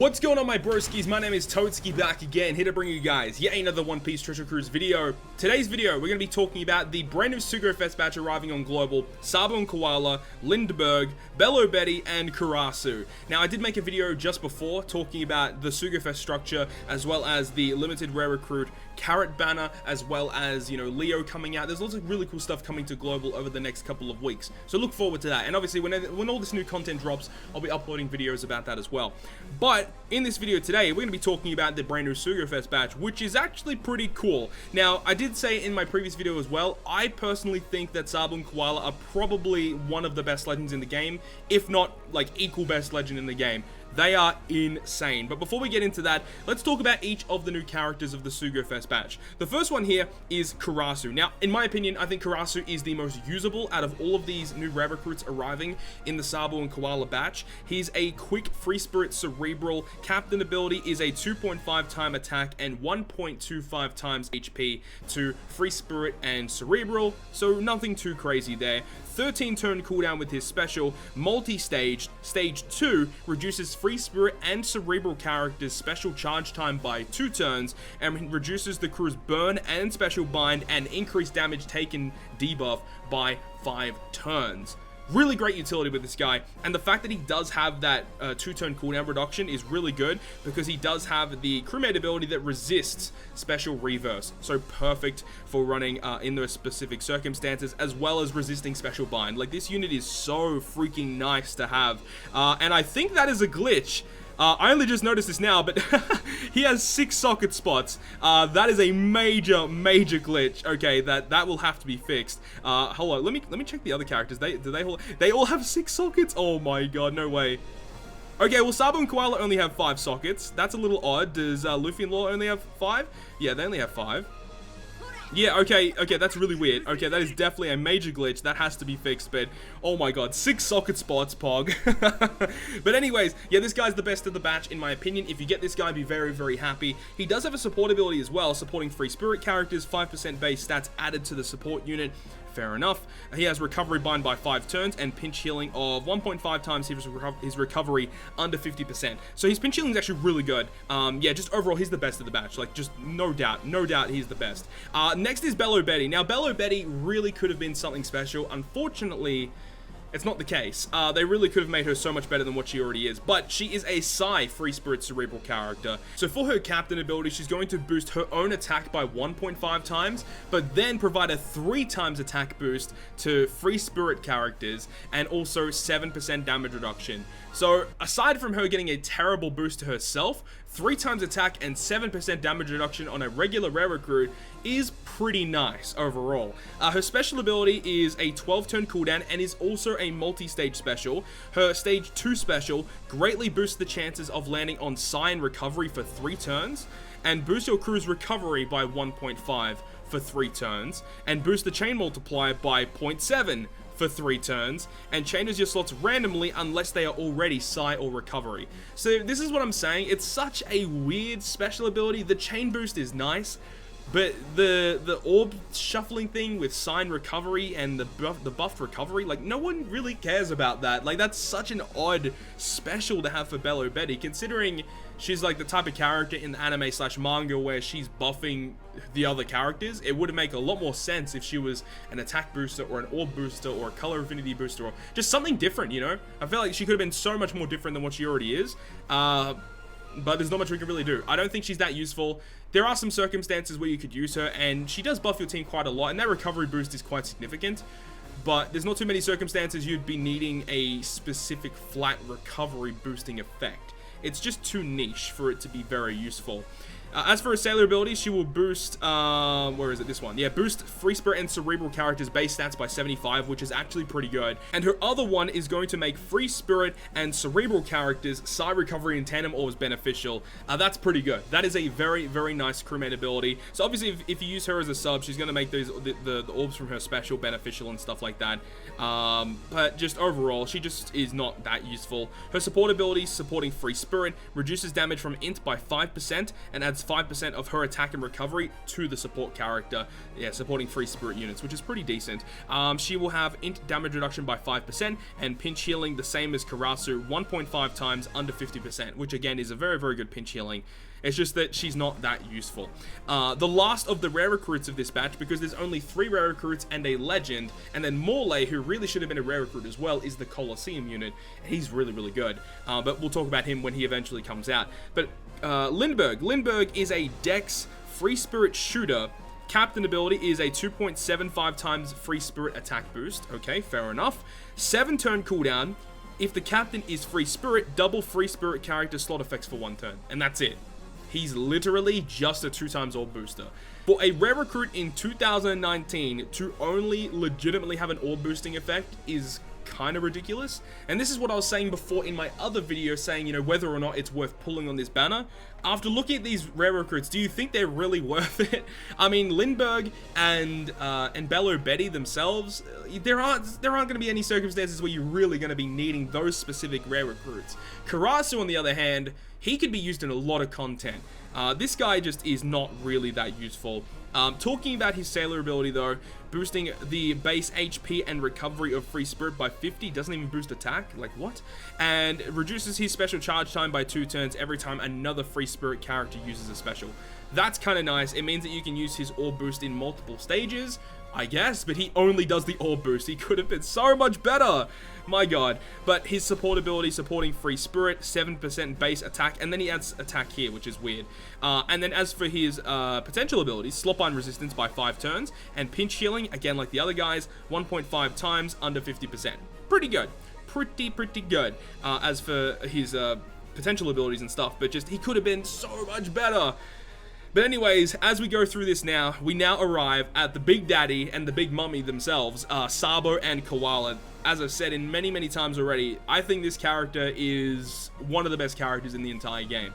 What's going on, my broskiis? My name is Toadskii, back again, here to bring you guys yet another One Piece Treasure Cruise video. Today's video, we're going to be talking about the brand new Sugo Fest batch arriving on Global, Sabo Koala, Lindbergh, Bello Betty, and Karasu. Now, I did make a video just before talking about the Sugo Fest structure, as well as the limited rare recruit, Carrot banner, as well as, you know, Leo coming out. There's lots of really cool stuff coming to Global over the next couple of weeks. So look forward to that. And obviously, when all this new content drops, I'll be uploading videos about that as well. But in this video today, we're going to be talking about the brand new Sugo Fest batch, which is actually pretty cool. Now, I did say in my previous video as well, I personally think that Sabo and Koala are probably one of the best legends in the game, if not like equal best legend in the game. They are insane. But before we get into that, let's talk about each of the new characters of the Sugo Fest batch. The first one here is Karasu. Now, in my opinion, I think Karasu is the most usable out of all of these new rare recruits arriving in the Sabo and Koala batch. He's a quick free spirit cerebral. Captain ability is a 2.5 time attack and 1.25 times HP to free spirit and cerebral. So nothing too crazy there. 13 turn cooldown with his special. Multi-stage. Stage 2 reduces free spirit and cerebral characters special charge time by 2 turns and reduces the crew's burn and special bind and increased damage taken debuff by 5 turns. Really great utility with this guy, and the fact that he does have that 2-turn cooldown reduction is really good because he does have the crewmate ability that resists special reverse, so perfect for running in those specific circumstances, as well as resisting special bind. Like, this unit is so freaking nice to have, and I think that is a glitch. I only just noticed this now, but he has 6 socket spots. That is a major glitch. Okay, that will have to be fixed. Hold on, let me check the other characters. They all have 6 sockets? Oh my god, no way. Okay, well, Sabo and Koala only have 5 sockets. That's a little odd. Does Luffy and Law only have 5? Yeah, they only have 5. Yeah, okay, that's really weird. Okay, that is definitely a major glitch. That has to be fixed, but oh my god, 6 socket spots, Pog. But anyways, yeah, this guy's the best of the batch, in my opinion. If you get this guy, be very happy. He does have a support ability as well, supporting free spirit characters, 5% base stats added to the support unit. Fair enough. He has recovery bind by 5 turns and pinch healing of 1.5 times his recovery under 50%. So his pinch healing is actually really good. Yeah, just overall, he's the best of the batch. Like, just no doubt he's the best. Next is Bello Betty. Now, Bello Betty really could have been something special. Unfortunately, it's not the case. They really could have made her so much better than what she already is. But she is a Psy free spirit cerebral character. So for her captain ability, she's going to boost her own attack by 1.5 times, but then provide a 3 times attack boost to free spirit characters and also 7% damage reduction. So aside from her getting a terrible boost to herself, 3 times attack and 7% damage reduction on a regular rare recruit is pretty nice overall. Her special ability is a 12-turn cooldown and is also a multi-stage special. Her stage 2 special greatly boosts the chances of landing on Psi and recovery for 3 turns, and boosts your crew's recovery by 1.5 for 3 turns, and boosts the chain multiplier by 0.7 for 3 turns, and changes your slots randomly unless they are already Psi or recovery. So this is what I'm saying. It's such a weird special ability. The chain boost is nice, but the orb shuffling thing with Psi recovery and the buffed recovery, like, no one really cares about that. Like, that's such an odd special to have for Bello Betty, considering she's like the type of character in the anime / manga where she's buffing the other characters. It would make a lot more sense if she was an attack booster or an orb booster or a color affinity booster or just something different, you know? I feel like she could have been so much more different than what she already is. But there's not much we can really do. I don't think she's that useful. There are some circumstances where you could use her, and she does buff your team quite a lot, and that recovery boost is quite significant. But there's not too many circumstances you'd be needing a specific flat recovery boosting effect. It's just too niche for it to be very useful. As for her sailor ability, she will boost, where is it, this one? Yeah, boost free spirit and cerebral characters base stats by 75, which is actually pretty good. And her other one is going to make free spirit and cerebral characters Psi recovery and tandem orbs beneficial. That's pretty good. That is a very nice crewmate ability. So obviously, if you use her as a sub, she's going to make those the orbs from her special beneficial and stuff like that. But just overall, she just is not that useful. Her support ability, supporting free spirit, reduces damage from int by 5% and adds adds 5% of her attack and recovery to the support character, supporting free spirit units, which is pretty decent. She will have int damage reduction by 5% and pinch healing the same as Karasu 1.5 times under 50%, which again is a very, very good pinch healing. It's just that she's not that useful. The last of the rare recruits of this batch, because there's only 3 rare recruits and a legend, and then Morley, who really should have been a rare recruit as well, is the Colosseum unit. He's really, really good. But we'll talk about him when he eventually comes out. But Lindbergh. Lindbergh is a Dex free spirit shooter. Captain ability is a 2.75 times free spirit attack boost. Okay, fair enough. 7 turn cooldown. If the captain is free spirit, double free spirit character slot effects for 1 turn. And that's it. He's literally just a 2 times orb booster. For a rare recruit in 2019 to only legitimately have an orb boosting effect is kind of ridiculous. And this is what I was saying before in my other video, saying, you know, whether or not it's worth pulling on this banner. After looking at these rare recruits, do you think they're really worth it? I mean, Lindbergh and Bello Betty themselves, there aren't going to be any circumstances where you're really going to be needing those specific rare recruits. Karasu, on the other hand, he could be used in a lot of content. This guy just is not really that useful. Talking about his sailor ability though, boosting the base HP and recovery of free spirit by 50, doesn't even boost attack, like what? And reduces his special charge time by 2 turns every time another free spirit character uses a special. That's kind of nice. It means that you can use his orb boost in multiple stages, I guess, but he only does the orb boost. He could have been so much better. My god. But his support ability, supporting free spirit, 7% base attack, and then he adds attack here, which is weird. And then as for his potential abilities, slot bind resistance by 5 turns, and pinch healing, again like the other guys, 1.5 times under 50%. Pretty good. Pretty good. As for his potential abilities and stuff, but just he could have been so much better. But anyways, as we go through this now, we now arrive at the Big Daddy and the Big Mummy themselves, Sabo and Koala. As I've said in many times already, I think this character is one of the best characters in the entire game.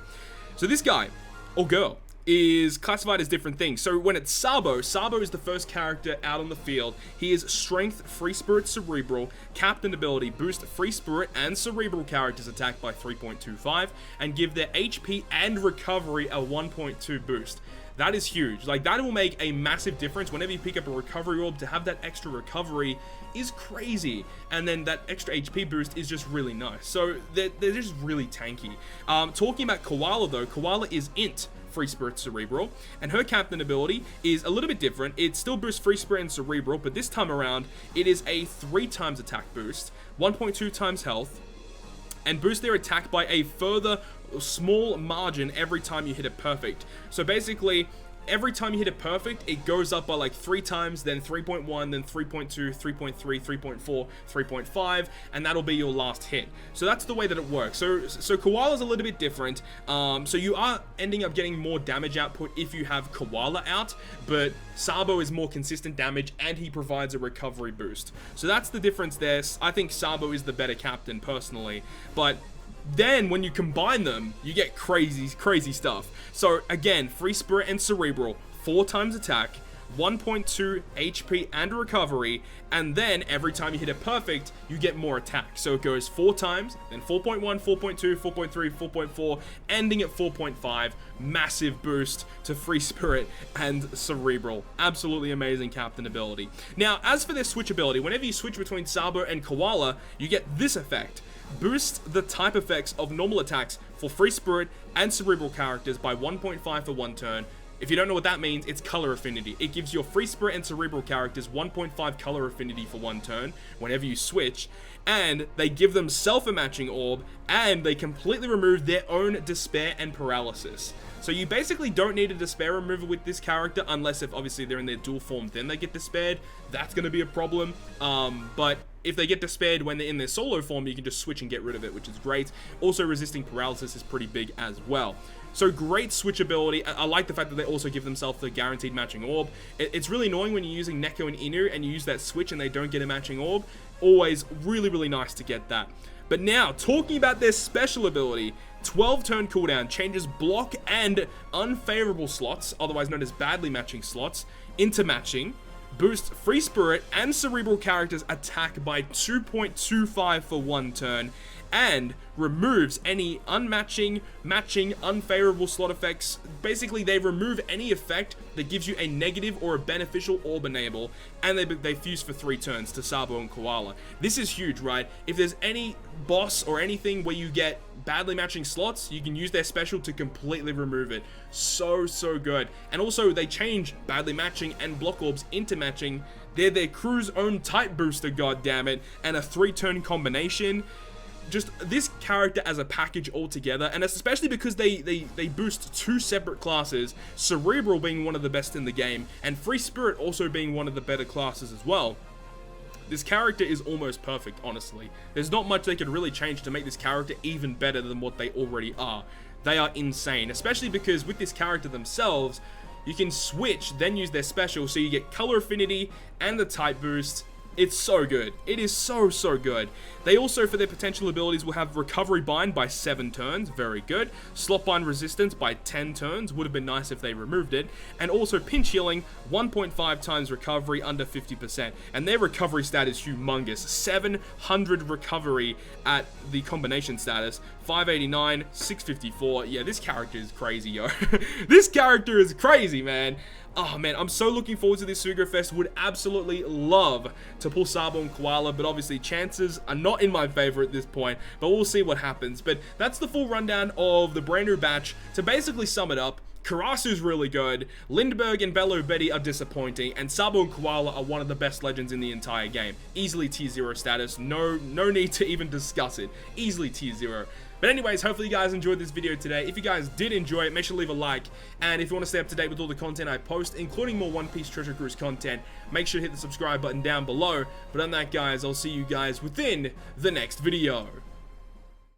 So this guy, or girl, is classified as different things. So when it's Sabo, Sabo is the first character out on the field. He is Strength, Free Spirit, Cerebral, Captain ability, boost Free Spirit and Cerebral characters attack by 3.25, and give their HP and recovery a 1.2 boost. That is huge. Like, that will make a massive difference whenever you pick up a recovery orb. To have that extra recovery is crazy, and then that extra HP boost is just really nice. So they're just really tanky. Talking about Koala though, Koala is Int, Free Spirit, Cerebral, and her captain ability is a little bit different. It still boosts Free Spirit and Cerebral, but this time around it is a 3 times attack boost, 1.2 times health, and boost their attack by a further small margin every time you hit it perfect. So basically, every time you hit it perfect, it goes up by like 3 times, then 3.1, then 3.2, 3.3, 3.4, 3.5, and that'll be your last hit. So that's the way that it works. So Koala's a little bit different. So you are ending up getting more damage output if you have Koala out, but Sabo is more consistent damage, and he provides a recovery boost. So that's the difference there. I think Sabo is the better captain personally, but then when you combine them, you get crazy stuff. So again, Free Spirit and Cerebral, 4 times attack, 1.2 HP and recovery, and then every time you hit it perfect, you get more attack. So it goes 4 times, then 4.1, 4.2, 4.3, 4.4, ending at 4.5. Massive boost to Free Spirit and Cerebral. Absolutely amazing captain ability. Now, as for their switch ability, whenever you switch between Sabo and Koala, you get this effect. Boost the type effects of normal attacks for Free Spirit and Cerebral characters by 1.5 for 1 turn. If you don't know what that means, it's color affinity. It gives your Free Spirit and Cerebral characters 1.5 color affinity for 1 turn whenever you switch, and they give themselves a matching orb, and they completely remove their own despair and paralysis. So you basically don't need a despair remover with this character, unless if obviously they're in their dual form, then they get despaired. That's going to be a problem. But if they get despaired when they're in their solo form, you can just switch and get rid of it, which is great. Also, resisting paralysis is pretty big as well. So great switchability. I like the fact that they also give themselves the guaranteed matching orb. It's really annoying when you're using Neko and Inu and you use that switch and they don't get a matching orb. Always really nice to get that. But now, talking about their special ability, 12 turn cooldown, changes block and unfavorable slots, otherwise known as badly matching slots, into matching. Boost Free Spirit and Cerebral characters attack by 2.25 for 1 turn, and removes any unmatching, matching, unfavorable slot effects. Basically, they remove any effect that gives you a negative or a beneficial orb enable, and they fuse for 3 turns to Sabo and Koala. This is huge, right? If there's any boss or anything where you get badly matching slots, you can use their special to completely remove it. So good. And also, they change badly matching and block orbs into matching. They're their crew's own type booster, goddammit, and a 3-turn combination. Just this character as a package altogether, and especially because they boost 2 separate classes, Cerebral being one of the best in the game, and Free Spirit also being one of the better classes as well. This character is almost perfect, honestly. There's not much they could really change to make this character even better than what they already are. They are insane, especially because with this character themselves, you can switch, then use their special, so you get color affinity and the type boost. It's so good. It is so good. They also, for their potential abilities, will have Recovery Bind by 7 turns. Very good. Slot Bind Resistance by 10 turns. Would have been nice if they removed it. And also Pinch Healing, 1.5 times recovery under 50%. And their recovery stat is humongous. 700 recovery at the combination status. 589, 654. Yeah, this character is crazy, yo. This character is crazy, man. Oh man, I'm so looking forward to this Sugofest. Would absolutely love to pull Sabo and Koala, but obviously chances are not in my favor at this point, but we'll see what happens. But that's the full rundown of the brand new batch. To basically sum it up, Karasu's really good, Lindbergh and Bello Betty are disappointing, and Sabo and Koala are one of the best legends in the entire game. Easily tier 0 status, no need to even discuss it. Easily tier 0. But anyways, hopefully you guys enjoyed this video today. If you guys did enjoy it, make sure to leave a like. And if you want to stay up to date with all the content I post, including more One Piece Treasure Cruise content, make sure to hit the subscribe button down below. But on that, guys, I'll see you guys within the next video.